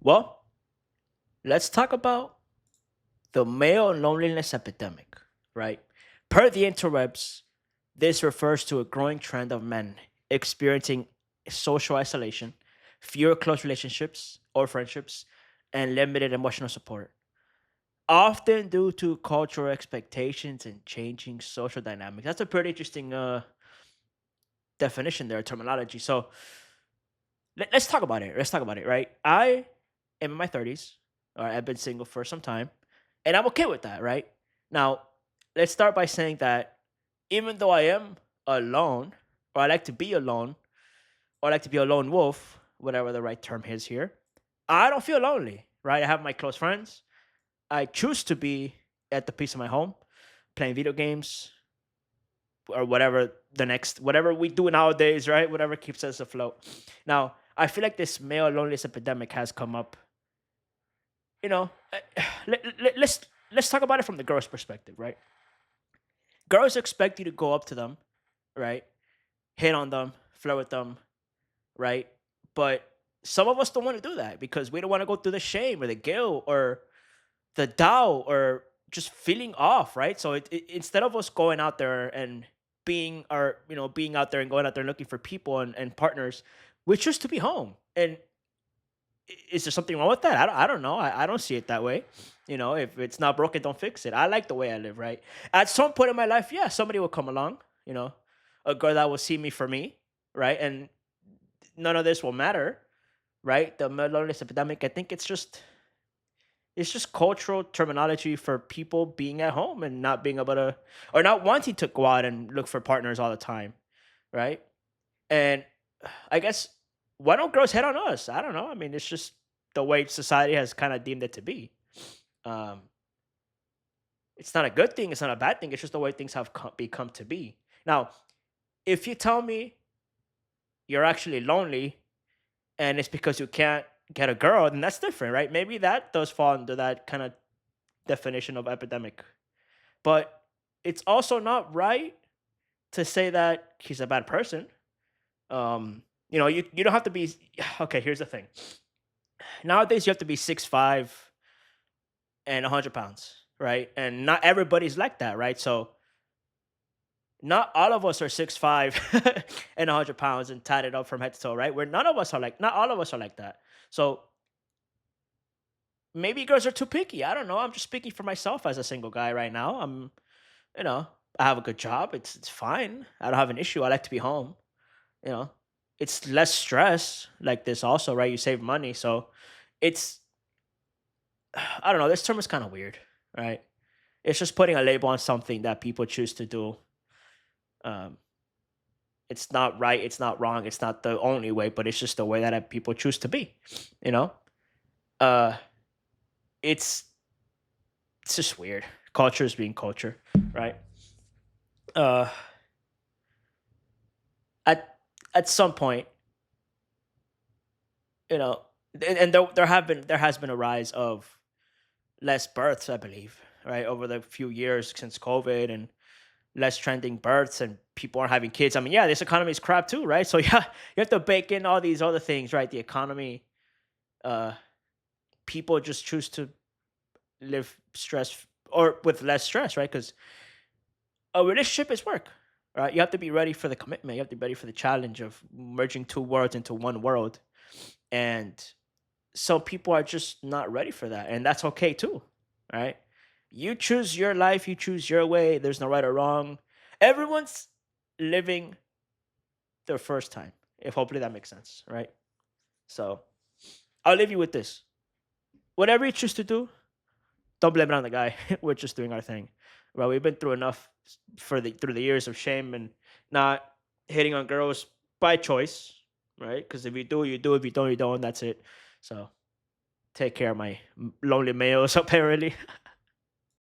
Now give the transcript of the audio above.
Well, let's talk about the male loneliness epidemic, right? Per the interwebs, this refers to a growing trend of men experiencing social isolation, fewer close relationships or friendships, and limited emotional support, often due to cultural expectations and changing social dynamics. That's a pretty interesting definition there, terminology. So let's talk about it. Let's talk about it, right? I am in my 30s, or I've been single for some time, and I'm okay with that, right? Now, let's start by saying that even though I am alone, or I like to be alone, or I like to be a lone wolf, whatever the right term is here, I don't feel lonely, right? I have my close friends. I choose to be at the peace of my home, playing video games, or whatever we do nowadays, right? Whatever keeps us afloat. Now, I feel like this male loneliness epidemic has come up. You know, let's talk about it from the girl's perspective, right? Girls expect you to go up to them, right? Hit on them, flirt with them, right? But some of us don't want to do that because we don't want to go through the shame or the guilt or the doubt or just feeling off, right? So instead of us going out there and being out there and going out there looking for people and partners, we choose to be home. And is there something wrong with that? I don't know. I don't see it that way. If it's not broken, don't fix it. I like the way I live, right? At some point in my life, yeah, somebody will come along, a girl that will see me for me, right? And none of this will matter, right? The mental illness epidemic, I think it's just cultural terminology for people being at home and not being able to, or not wanting to go out and look for partners all the time, right? And I guess, why don't girls hit on us? I don't know. I mean, it's just the way society has kind of deemed it to be. Um, it's not a good thing. It's not a bad thing. It's just the way things have become to be. Now, if you tell me you're actually lonely and it's because you can't get a girl, then that's different, right? Maybe that does fall under that kind of definition of epidemic. But it's also not right to say that he's a bad person. You don't have to be. Okay, here's the thing. Nowadays, you have to be 6'5" and 100 pounds, right? And not everybody's like that, right? So not all of us are 6'5" and 100 pounds and tatted up from head to toe, right? Where none of us are like, not all of us are like that. So maybe girls are too picky. I don't know. I'm just speaking for myself as a single guy right now. You know, I have a good job. It's fine. I don't have an issue. I like to be home. You know, it's less stress like this also, right? You save money. So it's, I don't know. This term is kind of weird, right? It's just putting a label on something that people choose to do. Um, it's not right. It's not wrong. It's not the only way, but it's just the way that people choose to be. You know, uh, it's it's just weird. Culture is being culture, right? Uh, at at some point, you know, and there has been a rise of less births, I believe, right, over the few years since COVID, and less trending births, and people aren't having kids. I mean, yeah, this economy is crap too, right? So yeah, you have to bake in all these other things, right? The economy, uh, people just choose to live stress or with less stress, right? Because a relationship is work, right? You have to be ready for the commitment. You have to be ready for the challenge of merging two worlds into one world, and some people are just not ready for that, and that's okay too, right? You choose your life, you choose your way. There's no right or wrong. Everyone's living their first time. If hopefully that makes sense, right? So I'll leave you with this. Whatever you choose to do, don't blame it on the guy. We're just doing our thing. Well, we've been through enough through the years of shame and not hitting on girls by choice, right? Because if you do, you do. If you don't, you don't. That's it. So take care of my lonely males, apparently.